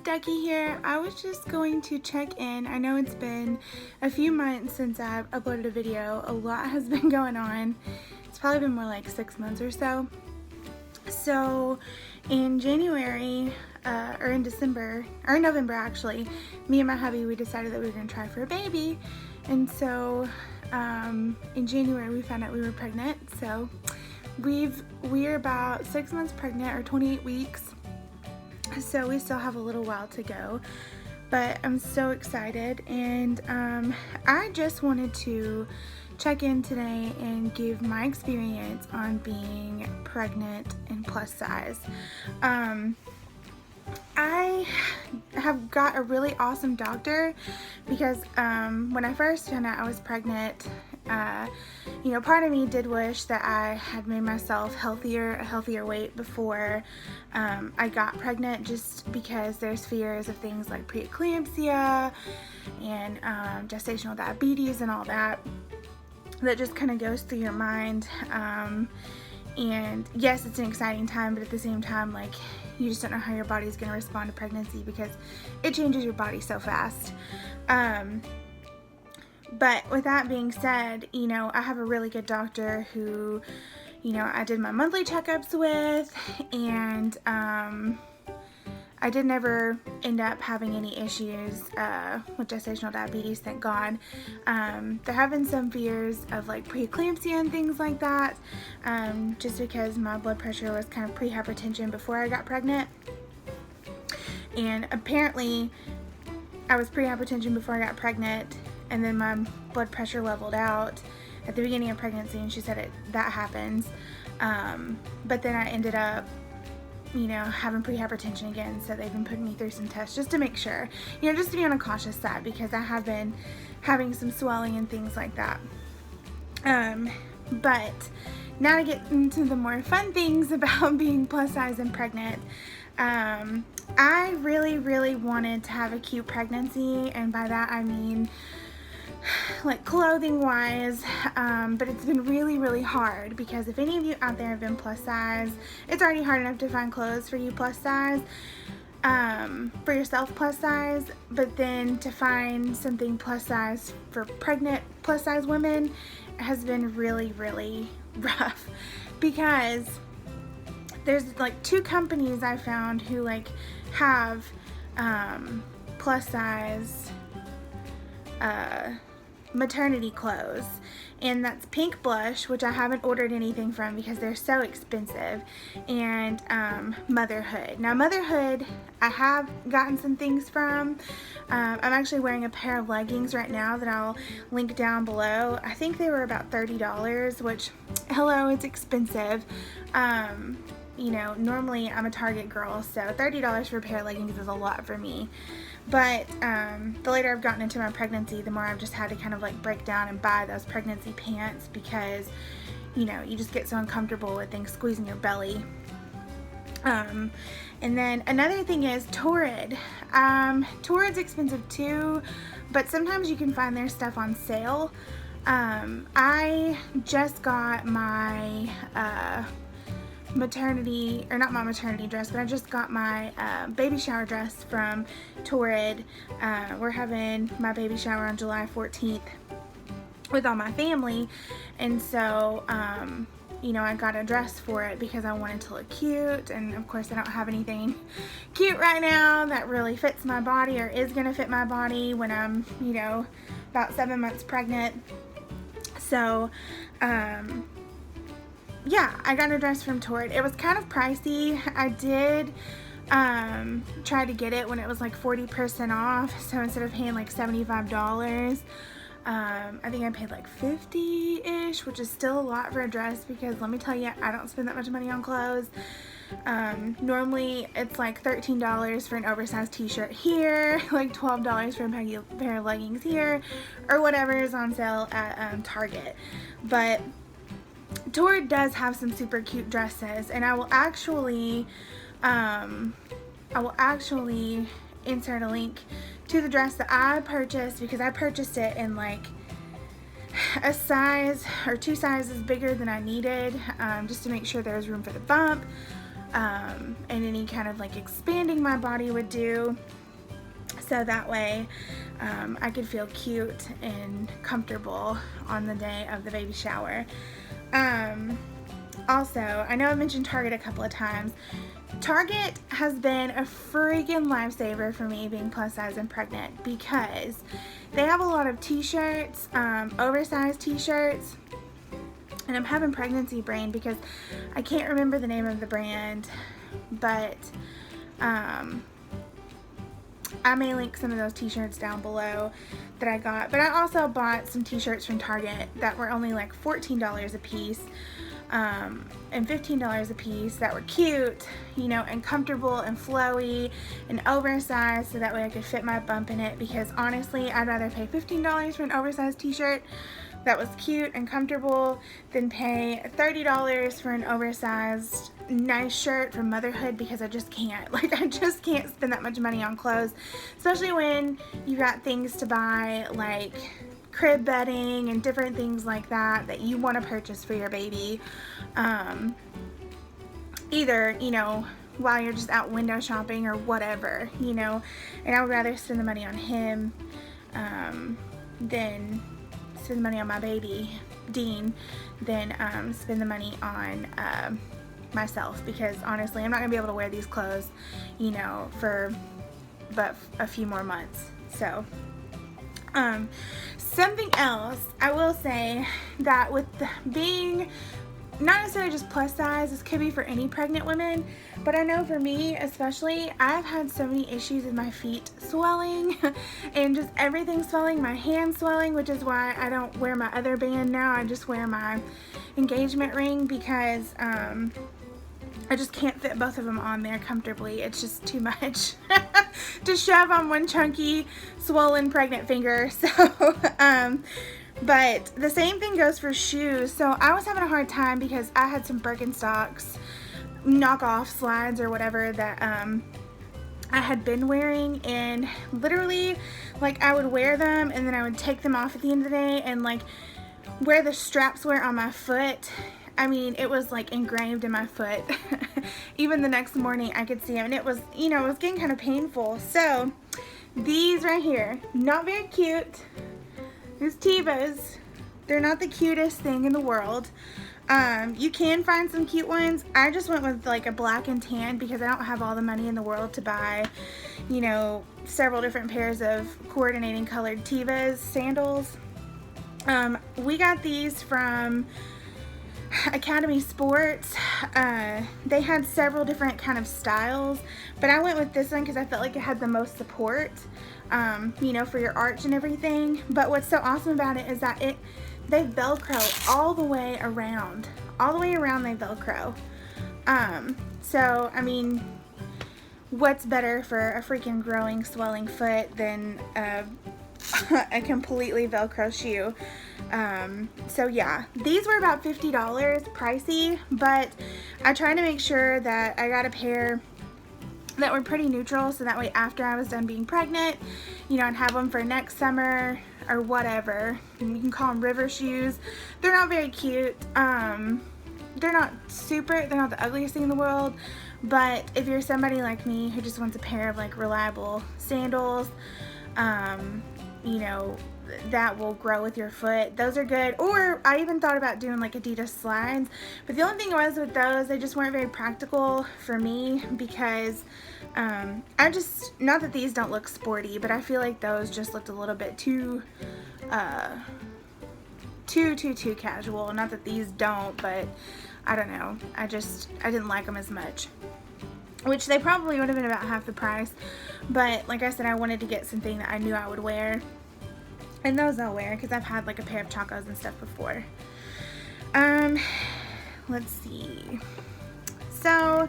Ducky here. I was just going to check in. I know it's been a few months since I've uploaded a video. A lot has been going on. It's probably been more like 6 months or so. So in January, or in December, or in November actually, me and my hubby, we decided that we were going to try for a baby. And so in January we found out we were pregnant. So we're about 6 months pregnant, or 28 weeks. So we still have a little while to go, but I'm so excited, and I just wanted to check in today and give my experience on being pregnant and plus size. I have got a really awesome doctor because when I first found out I was pregnant, you know, part of me did wish that I had made myself a healthier weight before I got pregnant, just because there's fears of things like preeclampsia and gestational diabetes and all that just kind of goes through your mind. And yes, it's an exciting time, but at the same time, like, you just don't know how your body's going to respond to pregnancy because it changes your body so fast. But with that being said, you know, I have a really good doctor who, you know, I did my monthly checkups with, and I did never end up having any issues with gestational diabetes, thank God. There have been some fears of like preeclampsia and things like that, just because my blood pressure was kind of pre-hypertension before I got pregnant. And apparently I was pre-hypertension before I got pregnant, and then my blood pressure leveled out at the beginning of pregnancy, and she said that happens. But then I ended up, you know, having pre-hypertension again, so they've been putting me through some tests just to make sure, you know, just to be on a cautious side, because I have been having some swelling and things like that. But now to get into the more fun things about being plus size and pregnant, I really wanted to have a cute pregnancy, and by that I mean like clothing wise, but it's been really hard, because if any of you out there have been plus size, it's already hard enough to find clothes for you plus size, for yourself plus size, but then to find something plus size for pregnant plus size women has been really rough, because there's like 2 companies I found who like have plus size maternity clothes, and that's Pink Blush, which I haven't ordered anything from because they're so expensive, and Motherhood. Now Motherhood I have gotten some things from. I'm actually wearing a pair of leggings right now that I'll link down below. I think they were about $30, which, hello, it's expensive. You know, normally I'm a Target girl, so $30 for a pair of leggings is a lot for me. But the later I've gotten into my pregnancy, the more I've just had to kind of like break down and buy those pregnancy pants, because, you know, you just get so uncomfortable with things squeezing your belly. And then another thing is Torrid. Torrid's expensive too, but sometimes you can find their stuff on sale. I just got my maternity, or not my maternity dress, but I just got my baby shower dress from Torrid. We're having my baby shower on July 14th with all my family, and so you know, I got a dress for it because I wanted to look cute, and of course I don't have anything cute right now that really fits my body or is gonna fit my body when I'm, you know, about 7 months pregnant. So yeah, I got a dress from Torrid. It was kind of pricey. I did try to get it when it was like 40% off, so instead of paying like $75, I think I paid like $50-ish, which is still a lot for a dress, because let me tell you, I don't spend that much money on clothes. Normally it's like $13 for an oversized t-shirt here, like $12 for a pair of leggings here, or whatever is on sale at Target. But Torrid does have some super cute dresses, and I will actually insert a link to the dress that I purchased, because I purchased it in like a size or 2 sizes bigger than I needed, just to make sure there was room for the bump. and any kind of like expanding my body would do, so that way I could feel cute and comfortable on the day of the baby shower. Also, I know I mentioned Target a couple of times. Target has been a freaking lifesaver for me being plus size and pregnant, because they have a lot of t-shirts, oversized t-shirts, and I'm having pregnancy brain because I can't remember the name of the brand, but I may link some of those t-shirts down below that I got. But I also bought some t-shirts from Target that were only like $14 a piece, and $15 a piece, that were cute, you know, and comfortable and flowy and oversized, so that way I could fit my bump in it, because honestly I'd rather pay $15 for an oversized t-shirt that was cute and comfortable than pay $30 for an oversized nice shirt from Motherhood, because I just can't. Like, I just can't spend that much money on clothes, especially when you got things to buy like crib bedding and different things like that that you want to purchase for your baby, either, you know, while you're just out window shopping or whatever, you know. And I would rather spend the money on him than spend the money on my baby Dean than spend the money on myself, because honestly I'm not gonna be able to wear these clothes, you know, for but a few more months. So something else I will say, that with being not necessarily just plus size, this could be for any pregnant women, but I know for me especially, I've had so many issues with my feet swelling and just everything swelling, my hands swelling, which is why I don't wear my other band now. I just wear my engagement ring, because I just can't fit both of them on there comfortably. It's just too much to shove on one chunky, swollen, pregnant finger. So, but the same thing goes for shoes. So I was having a hard time because I had some Birkenstocks knockoff slides or whatever that I had been wearing, and literally, like, I would wear them and then I would take them off at the end of the day, and like where the straps were on my foot, I mean, it was like engraved in my foot. Even the next morning I could see them, and it was, you know, it was getting kind of painful. So these right here, not very cute. These Tevas, they're not the cutest thing in the world. You can find some cute ones. I just went with like a black and tan because I don't have all the money in the world to buy, you know, several different pairs of coordinating colored Tevas sandals. We got these from Academy Sports. They had several different kind of styles, but I went with this one because I felt like it had the most support, you know, for your arch and everything. But what's so awesome about it is that they Velcro all the way around. All the way around they Velcro. So, I mean, what's better for a freaking growing, swelling foot than a completely Velcro shoe? So yeah, these were about $50, pricey, but I tried to make sure that I got a pair that were pretty neutral, so that way after I was done being pregnant, you know, I'd have them for next summer or whatever. And you can call them river shoes. They're not very cute. They're not the ugliest thing in the world, but if you're somebody like me who just wants a pair of like reliable sandals, you know, that will grow with your foot, those are good. Or I even thought about doing like Adidas slides, but the only thing was with those, they just weren't very practical for me, because I just, not that these don't look sporty, but I feel like those just looked a little bit too too casual. Not that these don't, but I don't know, I didn't like them as much, which they probably would have been about half the price. But like I said, I wanted to get something that I knew I would wear, and those I'll wear because I've had like a pair of Chacos and stuff before. Let's see. So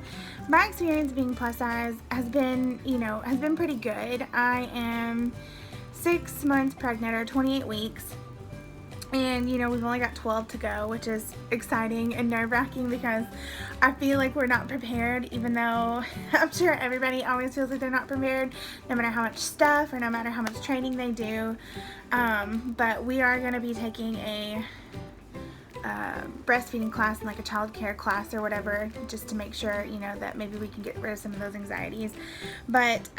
my experience being plus size has been, you know, has been pretty good. I am 6 months pregnant, or 28 weeks. And, you know, we've only got 12 to go, which is exciting and nerve-wracking because I feel like we're not prepared, even though I'm sure everybody always feels like they're not prepared, no matter how much stuff or no matter how much training they do. But we are going to be taking a breastfeeding class and like a child care class or whatever, just to make sure, you know, that maybe we can get rid of some of those anxieties. But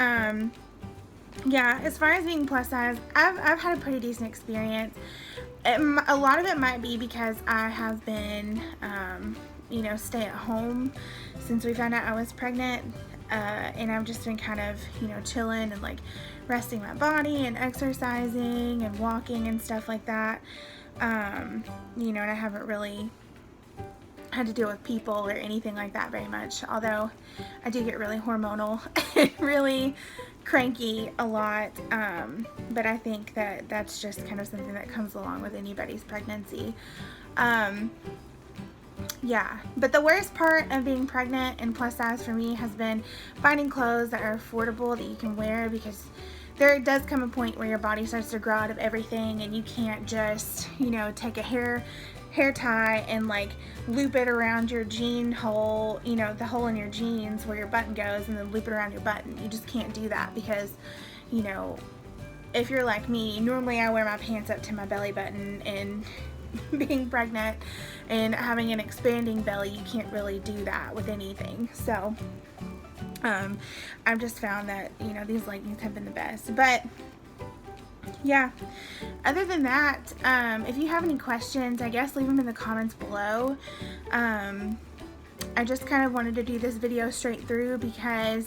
yeah, as far as being plus size, I've had a pretty decent experience. A lot of it might be because I have been, you know, stay at home since we found out I was pregnant, and I've just been kind of, you know, chilling and like resting my body and exercising and walking and stuff like that. You know, and I haven't really had to deal with people or anything like that very much, although I do get really hormonal and really cranky a lot, but I think that that's just kind of something that comes along with anybody's pregnancy. Yeah, but the worst part of being pregnant and plus size for me has been finding clothes that are affordable that you can wear, because there does come a point where your body starts to grow out of everything and you can't just, you know, take a hair tie and like loop it around your jean hole, you know, the hole in your jeans where your button goes, and then loop it around your button. You just can't do that because, you know, if you're like me, normally I wear my pants up to my belly button, and being pregnant and having an expanding belly, you can't really do that with anything. So I've just found that, you know, these leggings have been the best. But yeah, other than that, if you have any questions, I guess leave them in the comments below. I just kind of wanted to do this video straight through because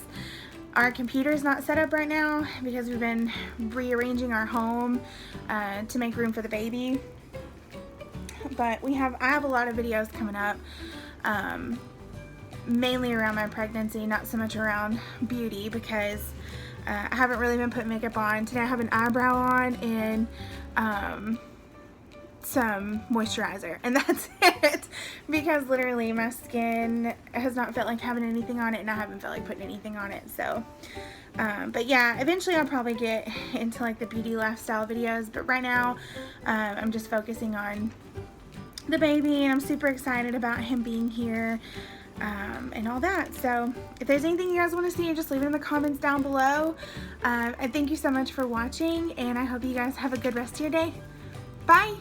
our computer is not set up right now, because we've been rearranging our home to make room for the baby. But I have a lot of videos coming up, mainly around my pregnancy, not so much around beauty, because I haven't really been putting makeup on. Today I have an eyebrow on and some moisturizer, and that's it, because literally my skin has not felt like having anything on it, and I haven't felt like putting anything on it. So but yeah, eventually I'll probably get into like the beauty lifestyle videos, but right now I'm just focusing on the baby, and I'm super excited about him being here, and all that. So if there's anything you guys want to see, just leave it in the comments down below. And thank you so much for watching, and I hope you guys have a good rest of your day. Bye!